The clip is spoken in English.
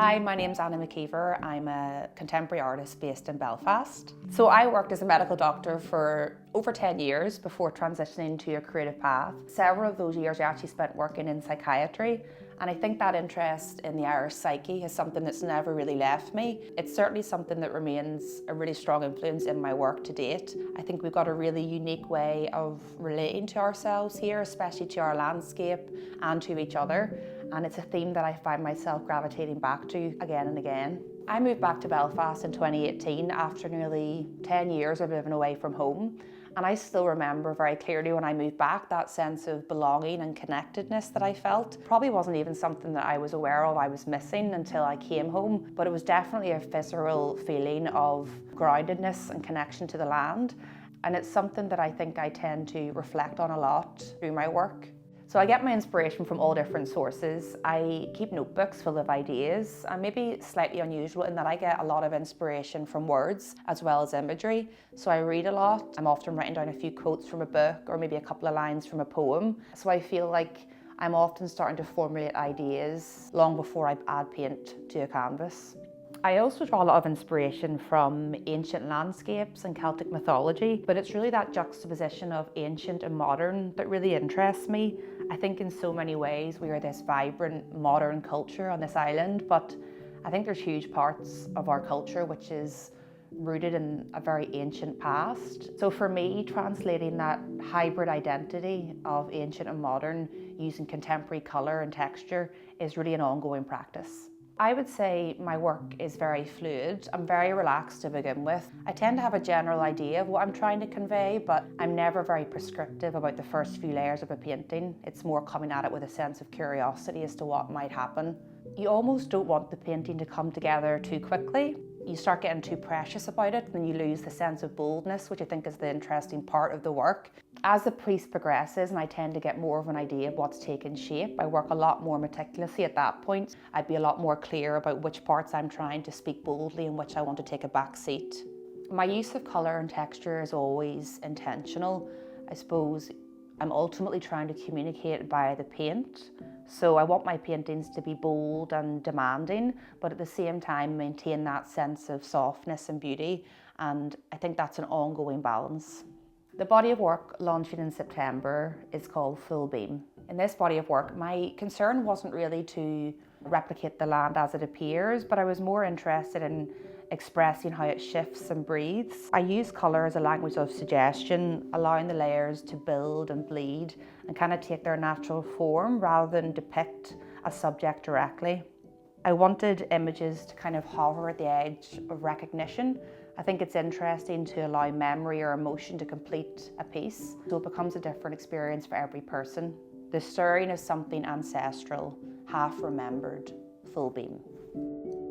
Hi, my name's Anna McKeever. I'm a contemporary artist based in Belfast. So I worked as a medical doctor for over 10 years before transitioning to a creative path. Several of those years I actually spent working in psychiatry, and I think that interest in the Irish psyche is something that's never really left me. It's certainly something that remains a really strong influence in my work to date. I think we've got a really unique way of relating to ourselves here, especially to our landscape and to each other. And it's a theme that I find myself gravitating back to again and again. I moved back to Belfast in 2018 after nearly 10 years of living away from home. And I still remember very clearly when I moved back that sense of belonging and connectedness that I felt. Probably wasn't even something that I was aware of I was missing until I came home, but it was definitely a visceral feeling of groundedness and connection to the land. And it's something that I think I tend to reflect on a lot through my work. So I get my inspiration from all different sources. I keep notebooks full of ideas. I'm maybe slightly unusual in that I get a lot of inspiration from words as well as imagery. So I read a lot. I'm often writing down a few quotes from a book or maybe a couple of lines from a poem. So I feel like I'm often starting to formulate ideas long before I add paint to a canvas. I also draw a lot of inspiration from ancient landscapes and Celtic mythology, but it's really that juxtaposition of ancient and modern that really interests me. I think in so many ways we are this vibrant modern culture on this island, but I think there's huge parts of our culture which is rooted in a very ancient past. So for me, translating that hybrid identity of ancient and modern using contemporary colour and texture is really an ongoing practice. I would say my work is very fluid. I'm very relaxed to begin with. I tend to have a general idea of what I'm trying to convey, but I'm never very prescriptive about the first few layers of a painting. It's more coming at it with a sense of curiosity as to what might happen. You almost don't want the painting to come together too quickly. You start getting too precious about it and you lose the sense of boldness, which I think is the interesting part of the work. As the piece progresses and I tend to get more of an idea of what's taken shape, I work a lot more meticulously at that point. I'd be a lot more clear about which parts I'm trying to speak boldly and which I want to take a back seat. My use of colour and texture is always intentional. I suppose I'm ultimately trying to communicate via the paint. So I want my paintings to be bold and demanding, but at the same time maintain that sense of softness and beauty, and I think that's an ongoing balance. The body of work launching in September is called Full Beam. In this body of work, my concern wasn't really to replicate the land as it appears, but I was more interested in expressing how it shifts and breathes. I use colour as a language of suggestion, allowing the layers to build and bleed and kind of take their natural form rather than depict a subject directly. I wanted images to kind of hover at the edge of recognition. I think it's interesting to allow memory or emotion to complete a piece, so it becomes a different experience for every person. The stirring of something ancestral, half remembered, full beam.